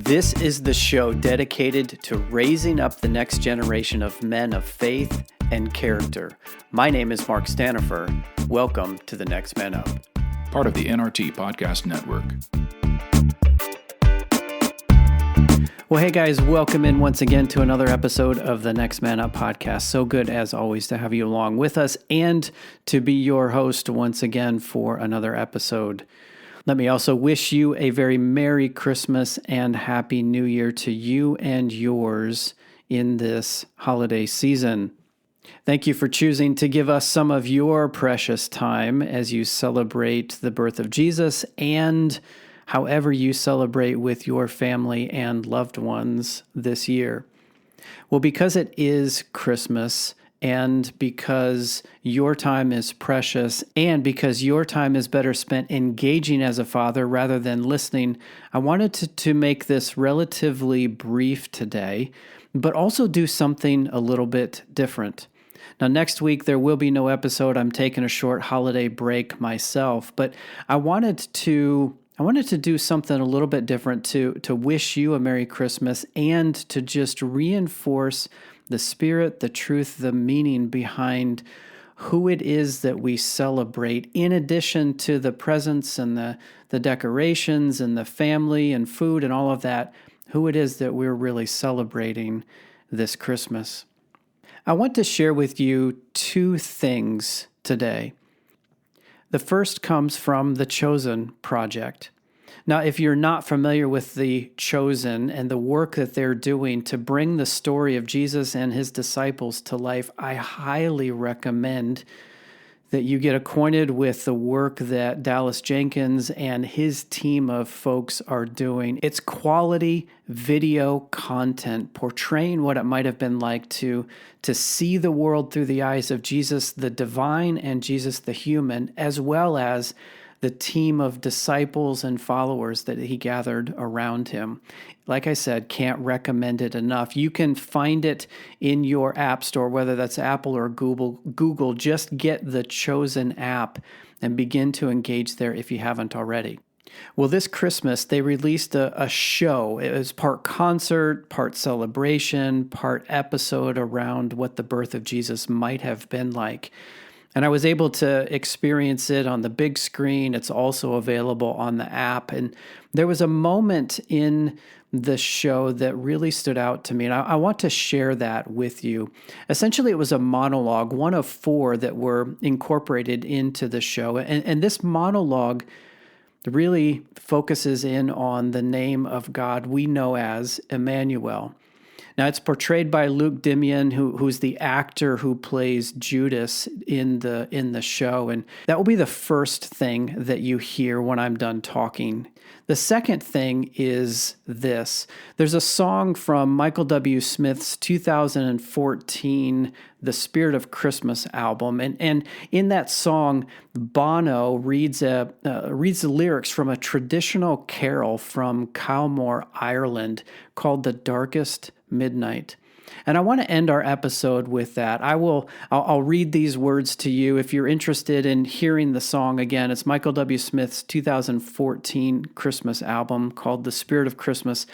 This is the show dedicated to raising up the next generation of men of faith and character. My name is Mark Stanifer. Welcome to The Next Man Up. Part of the NRT Podcast Network. Well, hey guys, welcome in once again to another episode of the Next Man Up podcast. So good, as always, to have you along with us and to be your host once again for another episode. Let me also wish you a very Merry Christmas and Happy New Year to you and yours in this holiday season. Thank you for choosing to give us some of your precious time as you celebrate the birth of Jesus and however you celebrate with your family and loved ones this year. Well, because it is Christmas, and because your time is precious, and because your time is better spent engaging as a father rather than listening, I wanted to make this relatively brief today, but also do something a little bit different. Now, next week, there will be no episode. I'm taking a short holiday break myself, but I wanted to do something a little bit different to wish you a Merry Christmas and to just reinforce the spirit, the truth, the meaning behind who it is that we celebrate, in addition to the presents and the decorations and the family and food and all of that, who it is that we're really celebrating this Christmas. I want to share with you two things today. The first comes from the Chosen Project. Now, if you're not familiar with the Chosen and the work that they're doing to bring the story of Jesus and his disciples to life, I highly recommend that you get acquainted with the work that Dallas Jenkins and his team of folks are doing. It's quality video content portraying what it might have been like to see the world through the eyes of Jesus the divine and Jesus the human, as well as the team of disciples and followers that he gathered around him. Like I said, can't recommend it enough. You can find it in your app store, whether that's Apple or Google. Just get the Chosen app and begin to engage there if you haven't already. Well, this Christmas, they released a show. It was part concert, part celebration, part episode around what the birth of Jesus might have been like. And I was able to experience it on the big screen. It's also available on the app. And there was a moment in the show that really stood out to me. And I want to share that with you. Essentially, it was a monologue, one of four that were incorporated into the show. And this monologue really focuses in on the name of God we know as Emmanuel. Now, it's portrayed by Luke Dimian, who's the actor who plays Judas in the show, and that will be the first thing that you hear when I'm done talking. The second thing is this. There's a song from Michael W. Smith's 2014 The Spirit of Christmas album, and in that song, Bono reads the lyrics from a traditional carol from Calmore, Ireland, called The Darkest Midnight. And I want to end our episode with that. I'll read these words to you if you're interested in hearing the song again. It's Michael W. Smith's 2014 Christmas album called The Spirit of Christmas.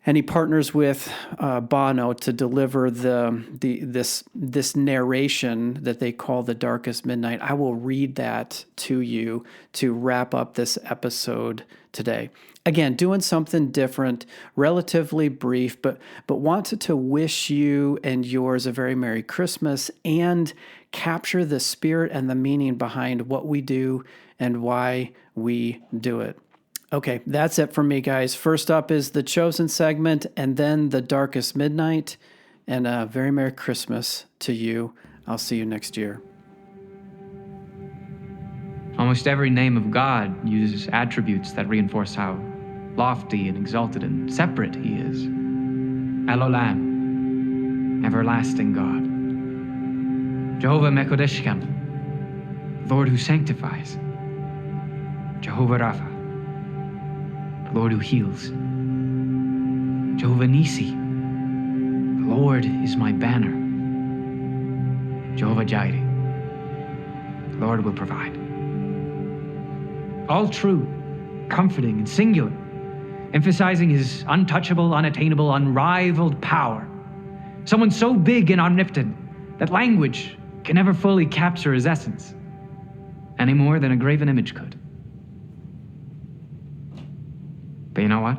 And he partners with Bono to deliver this narration that they call The Darkest Midnight. I will read that to you to wrap up this episode today. Again, doing something different, relatively brief, but wanted to wish you and yours a very Merry Christmas and capture the spirit and the meaning behind what we do and why we do it. Okay, that's it from me, guys. First up is the Chosen segment, and then The Darkest Midnight, and a very Merry Christmas to you. I'll see you next year. Almost every name of God uses attributes that reinforce how lofty and exalted and separate he is. El Olam, everlasting God. Jehovah Mekodeshkem, Lord who sanctifies. Jehovah Rapha, the Lord who heals. Jehovah Nisi, the Lord is my banner. Jehovah Jireh, the Lord will provide. All true, comforting, and singular, emphasizing his untouchable, unattainable, unrivaled power. Someone so big and omnipotent that language can never fully capture his essence, any more than a graven image could. But you know what?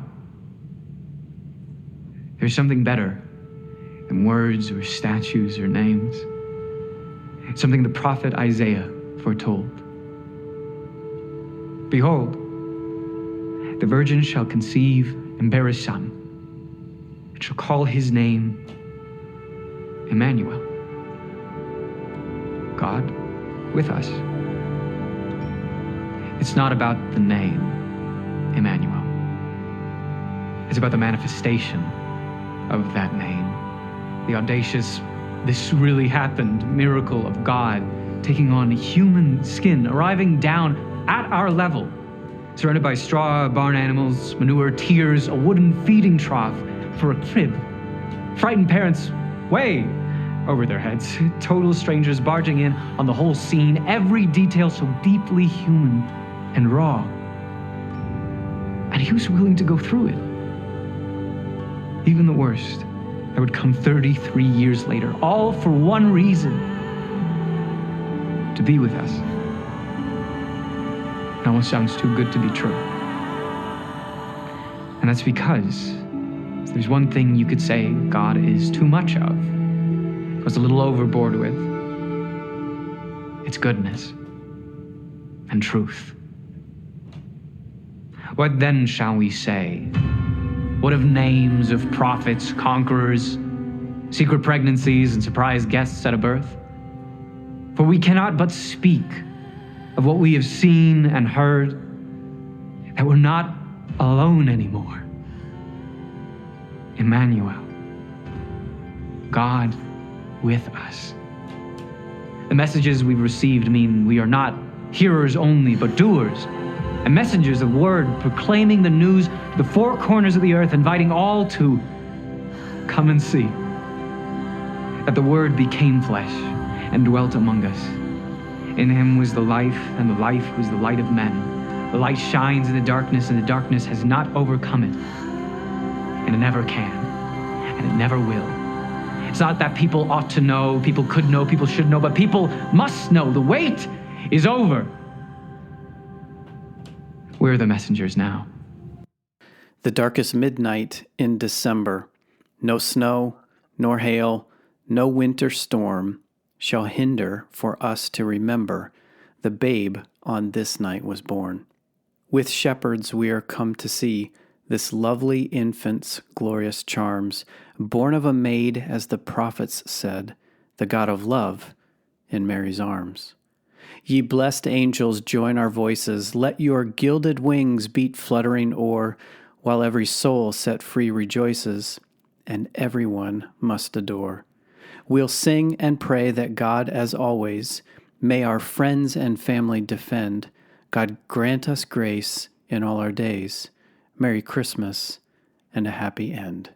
There's something better than words or statues or names. Something the prophet Isaiah foretold. Behold, the virgin shall conceive and bear a son, and shall call his name Emmanuel, God with us. It's not about the name, Emmanuel. It's about the manifestation of that name. The audacious, this really happened miracle of God taking on human skin, arriving down at our level, surrounded by straw, barn animals, manure, tears, a wooden feeding trough for a crib. Frightened parents way over their heads. Total strangers barging in on the whole scene, every detail so deeply human and raw. And he was willing to go through it. Even the worst that would come 33 years later, all for one reason: to be with us. It almost sounds too good to be true. And that's because if there's one thing you could say God is too much of, was a little overboard with, it's goodness and truth. What then shall we say? What of names of prophets, conquerors, secret pregnancies, and surprise guests at a birth? For we cannot but speak of what we have seen and heard, that we're not alone anymore. Emmanuel, God with us. The messages we've received mean we are not hearers only, but doers, and messengers of word, proclaiming the news to the four corners of the earth, inviting all to come and see that the Word became flesh and dwelt among us. In him was the life, and the life was the light of men. The light shines in the darkness, and the darkness has not overcome it. And it never can, and it never will. It's not that people ought to know, people could know, people should know, but people must know. The wait is over. We're the messengers now. The darkest midnight in December, no snow, nor hail, no winter storm shall hinder for us to remember the babe on this night was born. With shepherds we are come to see this lovely infant's glorious charms, born of a maid, as the prophets said, the God of love in Mary's arms. Ye blessed angels, join our voices, let your gilded wings beat fluttering o'er, while every soul set free rejoices, and everyone must adore. We'll sing and pray that God, as always, may our friends and family defend. God grant us grace in all our days. Merry Christmas and a happy end.